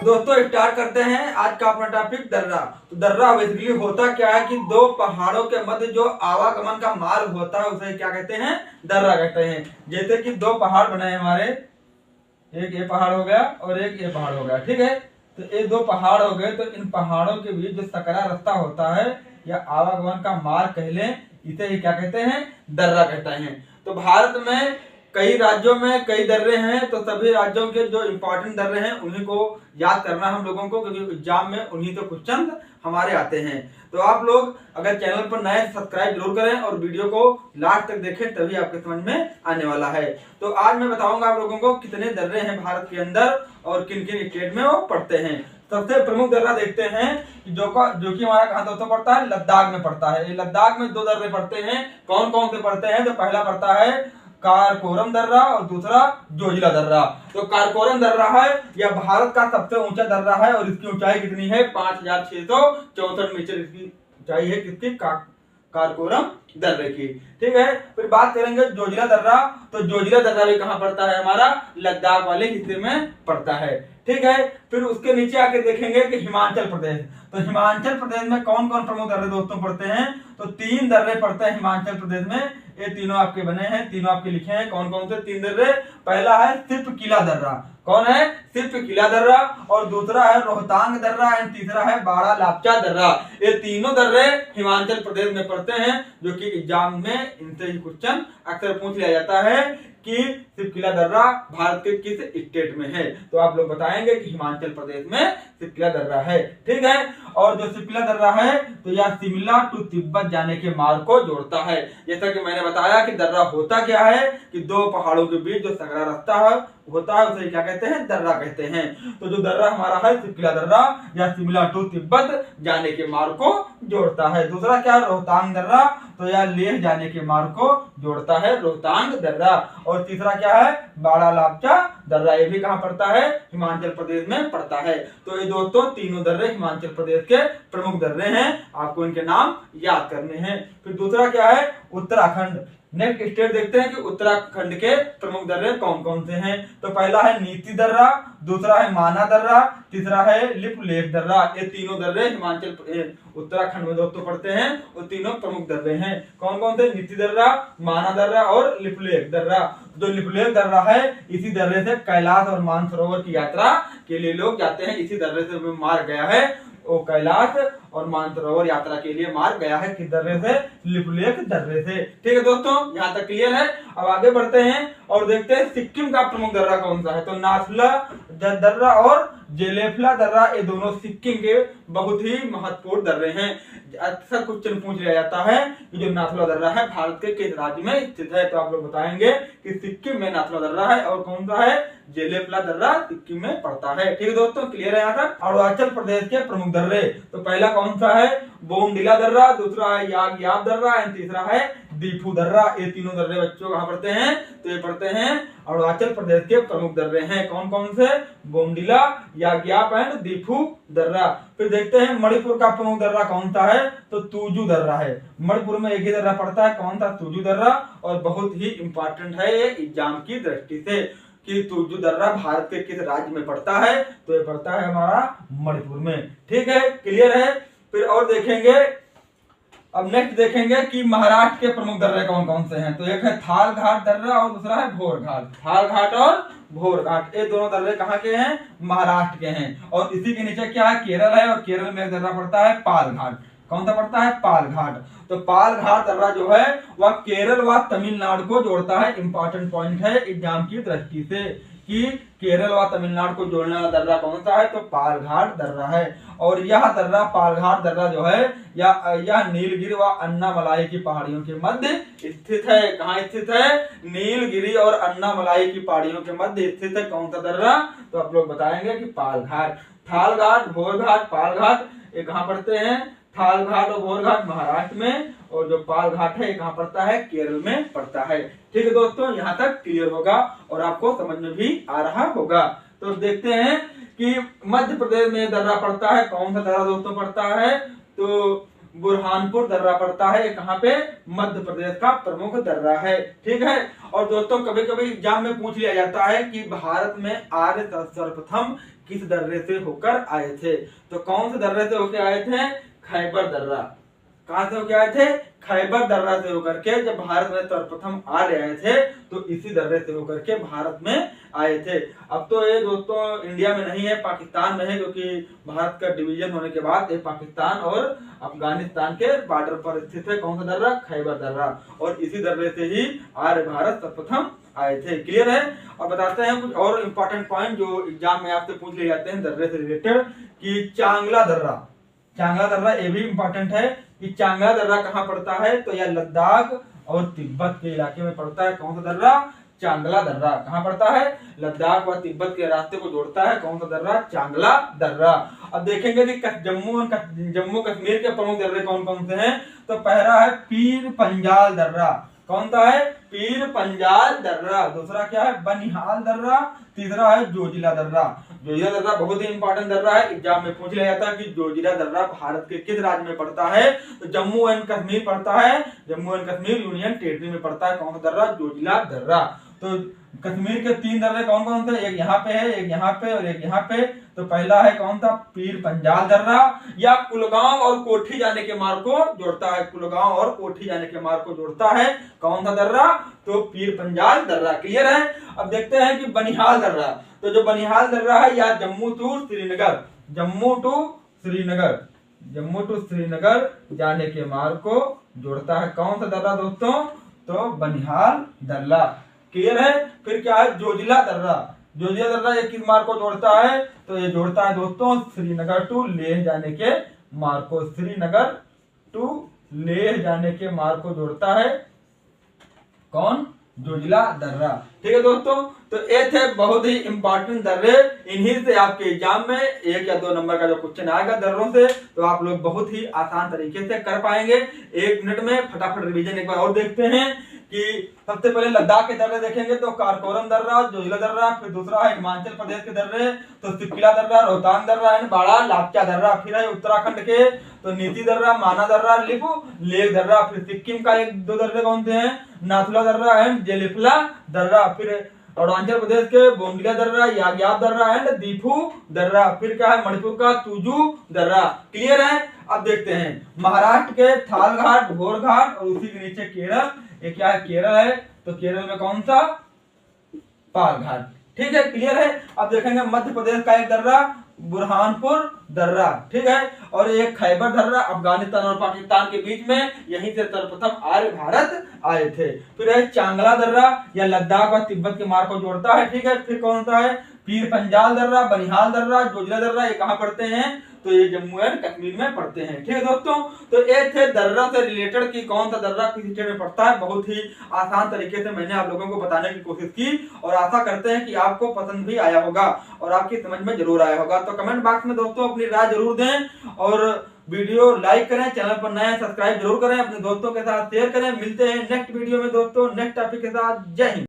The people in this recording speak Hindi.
दोस्तों स्टार्ट करते हैं आज का अपना टॉपिक दर्रा। तो दर्रा बेसिकली होता क्या है कि दो पहाड़ों के मध्य जो आवागमन का मार्ग होता है उसे क्या कहते हैं, दर्रा कहते हैं। जैसे कि दो पहाड़ बने हैं हमारे, एक ये पहाड़ हो गया और एक ये पहाड़ हो गया, ठीक है। तो ये दो पहाड़ हो गए, तो इन पहाड़ों के बीच जो सकरा रास्ता होता है या आवागमन का मार्ग कह लें, इसे ही क्या कहते हैं, दर्रा कहते हैं। तो भारत में कई राज्यों में कई दर्रे हैं, तो सभी राज्यों के जो इंपॉर्टेंट दर्रे हैं उन्हीं को याद करना हम लोगों को, क्योंकि एग्जाम में उन्हीं तो क्वेश्चन हमारे आते हैं। तो आप लोग अगर चैनल पर नए सब्सक्राइब जरूर करें और वीडियो को लास्ट तक देखें, तभी आपके समझ में आने वाला है। तो आज मैं बताऊंगा आप लोगों को कितने दर्रे हैं भारत के अंदर और किन किन स्टेट में वो पड़ते हैं। सबसे प्रमुख दर्रा देखते हैं जो कि हमारा कहां दोस्तों पड़ता है, लद्दाख में पड़ता है। ये लद्दाख में दो दर्रे पड़ते हैं। कौन कौन से पड़ते हैं, तो पहला पड़ता है कारकोरम दर्रा और दूसरा जोजिला दर्रा। तो कारकोरम दर्रा है यह भारत का सबसे ऊंचा दर्रा है और इसकी ऊंचाई कितनी है, 5664 मीटर इसकी ऊंचाई है, किसकी, कारकोरम दर्रे की, ठीक है। फिर बात करेंगे जोजिला दर्रा। तो जोजिला दर्रा भी कहां पड़ता है, हमारा लद्दाख वाले हिस्से में पड़ता है, ठीक है। फिर उसके नीचे आके देखेंगे कि हिमाचल प्रदेश। तो हिमाचल प्रदेश में कौन कौन प्रमुख दर्रे दोस्तों पड़ते हैं, तो 3 दर्रे पड़ते हैं हिमाचल प्रदेश में। ये तीनों आपके बने हैं, तीनों आपके लिखे हैं। कौन कौन से 3 दर्रे, पहला है सिर्फ किला दर्रा। कौन है, सिर्फ किला दर्रा, और दूसरा है रोहतांग दर्रा एंड तीसरा है बाड़ा लापचा दर्रा। ये तीनों दर्रे हिमाचल प्रदेश में पड़ते हैं, जो कि एग्जाम में इनसे ही क्वेश्चन अक्सर पूछ लिया जाता है कि सिपकिला दर्रा भारत के किस स्टेट में है। तो आप लोग बताएंगे कि हिमाचल प्रदेश में सिपकिला दर्रा है, ठीक है। और जो सिपकिला दर्रा है तो यह शिमला टू तिब्बत जाने के मार्ग को जोड़ता है। जैसा कि मैंने बताया कि दर्रा होता क्या है कि दो पहाड़ों के बीच जो सकरा रास्ता होता है उसे क्या कहते हैं, दर्रा कहते हैं। तो जो दर्रा हमारा है सिपकिला दर्रा या शिमला टू तिब्बत जाने के मार्ग को जोड़ता है। दूसरा क्या है, रोहतांग दर्रा, तो यह लेह जाने के मार्ग को जोड़ता है, रोहतांग दर्रा। और तीसरा क्या है, बाड़ा लापचा दर्रा, ये भी कहां पड़ता है, हिमाचल प्रदेश में पड़ता है। तो ये दोस्तों तीनों दर्रे हिमाचल प्रदेश के प्रमुख दर्रे हैं, आपको इनके नाम याद करने हैं। फिर दूसरा क्या है, उत्तराखंड। नेक्स्ट स्टेट देखते हैं कि उत्तराखंड के प्रमुख दर्रे कौन कौन से हैं। तो पहला है नीति दर्रा, दूसरा है माना दर्रा, तीसरा है लिपुलेख दर्रा। ये तीनों दर्रे हिमाचल उत्तराखंड में दोस्तों पड़ते हैं और तीनों प्रमुख दर्रे हैं। कौन कौन से, नीति दर्रा, माना दर्रा और लिपुलेख दर्रा। जो लिपुलेख दर्रा है इसी दर्रे से कैलाश और मानसरोवर की यात्रा के लिए लोग जाते हैं, इसी दर्रे से मार्ग गया है वो कैलाश और मानसरोवर यात्रा के लिए मार्ग गया है, किस दर्रे से, लिपुलेख दर्रे से, ठीक है दोस्तों। यहाँ तक क्लियर है। अब आगे बढ़ते हैं और देखते हैं सिक्किम का प्रमुख दर्रा कौन सा है। तो नाथुला दर्रा और जेलेफला दर्रा, ये दोनों सिक्किम के बहुत ही महत्वपूर्ण दर्रे हैं। अक्सर क्वेश्चन पूछ लिया जाता है कि जो नाथुला दर्रा है भारत के किस राज्य में स्थित है। तो आप लोग बताएंगे कि सिक्किम में नाथुला दर्रा है, और कौन सा है, जेलेफला दर्रा सिक्किम में पड़ता है, ठीक है दोस्तों, क्लियर है यहाँ तक। अरुणाचल प्रदेश के प्रमुख दर्रे, तो पहला कौन सा है, बोमडिला दर्रा, दूसरा है यागयाब दर्रा एंड तीसरा है दीफू दर्रा। ये तीनों दर्रे बच्चों कहाँ पड़ते हैं, तो ये पड़ते हैं अरुणाचल प्रदेश के प्रमुख दर्रे हैं। कौन कौन से, बोमडिला, यागयाब एंड दीफू दर्रा। फिर देखते हैं मणिपुर का प्रमुख दर्रा कौन सा है, तो तुजू दर्रा है। मणिपुर में एक ही दर्रा पड़ता है, कौन सा, तुजू दर्रा, और बहुत ही इंपॉर्टेंट है ये एग्जाम की दृष्टि से कि तुजू दर्रा भारत के किस राज्य में पड़ता है, तो ये पड़ता है हमारा मणिपुर में, ठीक है, क्लियर है। फिर और देखेंगे, अब नेक्स्ट देखेंगे कि महाराष्ट्र के प्रमुख दर्रे कौन कौन से हैं। तो एक है थाल घाट दर्रा और दूसरा है भोर घाट। थाल घाट और भोर घाट, ये दोनों दर्रे कहाँ के हैं, महाराष्ट्र के हैं। और इसी के नीचे क्या है, केरल है, और केरल में एक दर्रा पड़ता है पाल घाट। कौन सा पड़ता है, पाल घाट। तो पाल घाट दर्रा जो है वह केरल व तमिलनाडु को जोड़ता है। इंपॉर्टेंट पॉइंट है एग्जाम की दृष्टि से कि केरल व तमिलनाडु को जोड़ने वाला दर्रा कौन सा है, तो पाल घाट दर्रा है। और यह दर्रा, पाल घाट दर्रा जो है यह नीलगिरी व अन्नामलाई की पहाड़ियों के मध्य स्थित है। कहाँ स्थित है, नीलगिरी और अन्नामलाई की पहाड़ियों के मध्य स्थित है। कौन सा दर्रा, तो आप लोग बताएंगे कि पाल घाट। थाल घाट, भोर घाट, पाल घाट, ये कहाँ पड़ते हैं, थाल घाट और भोर घाट महाराष्ट्र में, और जो पाल घाट है ये कहाँ पड़ता है, केरल में पड़ता है। ठीक है दोस्तों, यहाँ तक क्लियर होगा और आपको समझ में भी आ रहा होगा। तो देखते हैं कि मध्य प्रदेश में दर्रा पड़ता है, कौन सा दर्रा दोस्तों पड़ता है, तो बुरहानपुर दर्रा पड़ता है। कहाँ पे, मध्य प्रदेश का प्रमुख दर्रा है। ठीक है, और दोस्तों कभी कभी एग्जाम में पूछ लिया जाता है कि भारत में आर्य सर्वप्रथम किस दर्रे से होकर आए थे, तो कौन से दर्रे से होकर आए थे, खैबर दर्रा। कहां से होकर आए थे, खैबर दर्रा से होकर के। जब भारत में सर्वप्रथम आर्य आए थे तो इसी दर्रे से होकर के भारत में आए थे। अब तो ये दोस्तों इंडिया में नहीं है, पाकिस्तान में है, क्योंकि भारत का डिवीजन होने के बाद ये पाकिस्तान और अफगानिस्तान के बॉर्डर पर स्थित है। कौन सा दर्रा, खैबर दर्रा, और इसी दर्रे से ही आर्य भारत सर्वप्रथम आए थे। क्लियर है। और बताते हैं कुछ और इम्पोर्टेंट पॉइंट जो एग्जाम में आपसे पूछ लिए जाते हैं दर्रे से रिलेटेड, कि चांगला दर्रा। चांगला दर्रा ये भी इम्पोर्टेंट है कि चांगला दर्रा कहाँ पड़ता है, तो यह लद्दाख और तिब्बत के इलाके में पड़ता है। कौन सा दर्रा, चांगला दर्रा। कहाँ पड़ता है, लद्दाख व तिब्बत के रास्ते को जोड़ता है। कौन सा दर्रा, चांगला दर्रा। अब देखेंगे कि जम्मू कश्मीर के प्रमुख दर्रे कौन कौन से हैं, तो पहला है पीर पंजाल दर्रा। कौन सा है, पीर पंजाल दर्रा। दूसरा क्या है, बनिहाल दर्रा। तीसरा है जोजिला दर्रा। जोजिला दर्रा बहुत ही इंपॉर्टेंट दर्रा है, एग्जाम में पूछ लिया जाता है कि जोजिला दर्रा भारत के किस राज्य में पड़ता है, तो जम्मू एंड कश्मीर पड़ता है, Jammu and Kashmir union territory में पड़ता है। कौन सा दर्रा, जोजिला दर्रा। तो कश्मीर के 3 दर्रे कौन कौन से, एक यहाँ पे है, एक यहाँ पे और एक यहाँ पे। तो पहला है कौन सा, पीर पंजाल दर्रा, या कुलगांव और कोठी जाने के मार्ग को जोड़ता है। कुलगांव और कोठी जाने के मार्ग को जोड़ता है। कौन सा दर्रा, तो पीर पंजाल दर्रा। क्लियर है। अब देखते हैं कि बनिहाल दर्रा। तो जो बनिहाल दर्रा है या जम्मू टू श्रीनगर, जम्मू टू श्रीनगर जाने के मार्ग को जोड़ता है। कौन सा दर्रा दोस्तों, तो बनिहाल दर्रा। क्लियर है। फिर क्या है, जोजिला दर्रा। जोजिला दर्रा ये किस मार्ग को जोड़ता है, तो ये जोड़ता है दोस्तों श्रीनगर टू लेह जाने के मार्ग को। श्रीनगर टू लेह जाने के मार्ग को जोड़ता है कौन, जोजिला दर्रा। ठीक है दोस्तों, तो ये थे बहुत ही इंपॉर्टेंट दर्रे। इन्हीं से आपके एग्जाम में 1 या 2 नंबर का जो क्वेश्चन आएगा दर्रों से, तो आप लोग बहुत ही आसान तरीके से कर पाएंगे। 1 मिनट में फटाफट रिवीजन एक बार और देखते हैं कि सबसे पहले लद्दाख के दर्रे देखेंगे तो कारकोरम दर्रा, जोजिला दर्रा। फिर दूसरा है हिमाचल प्रदेश के दर्रे, तो सिप्पिला दर्रा, रोहतांग दर्रा एंड बाड़ा लापचा दर्रा। फिर है उत्तराखंड के तो नीति दर्रा, माना दर्रा, लेक दर्रा। फिर सिक्किम का 1-2 दर्रे कौन से हैं, नाथुला दर्रा एंड जेलिफला दर्रा। फिर अरुणाचल प्रदेश के बोमडिला दर्रा, याग्याब दर्रा एंड दीफू दर्रा। फिर क्या है, मणिपुर का तुजू दर्रा। क्लियर है। अब देखते हैं महाराष्ट्र के थाल घाट, घोर घाट, और उसी के नीचे केरल। ये क्या है, केरल है, तो केरल में कौन सा, पाल घाट। ठीक है, क्लियर है। अब देखेंगे मध्य प्रदेश का एक दर्रा, बुरहानपुर दर्रा। ठीक है, और एक खैबर दर्रा, अफगानिस्तान और पाकिस्तान के बीच में, यहीं से सर्वप्रथम आर्य भारत आए थे। फिर है चांगला दर्रा, या लद्दाख और तिब्बत के मार्ग को जोड़ता है। ठीक है, फिर कौन सा है, पीर पंजाल दर्रा, बनिहाल दर्रा, जोजिला दर्रा। ये कहाँ पड़ते हैं, तो ये जम्मू एंड कश्मीर में पड़ते हैं। ठीक है दोस्तों, तो ये थे दर्रा से रिलेटेड कि कौन सा दर्रा किस स्टेट में पड़ता है। बहुत ही आसान तरीके से मैंने आप लोगों को बताने की कोशिश की, और आशा करते हैं कि आपको पसंद भी आया होगा और आपकी समझ में जरूर आया होगा। तो कमेंट बॉक्स में दोस्तों अपनी राय जरूर दें, और वीडियो लाइक करें, चैनल पर नए सब्सक्राइब जरूर करें, अपने दोस्तों के साथ शेयर करें। मिलते हैं नेक्स्ट वीडियो में दोस्तों, नेक्स्ट टॉपिक के साथ। जय हिंद।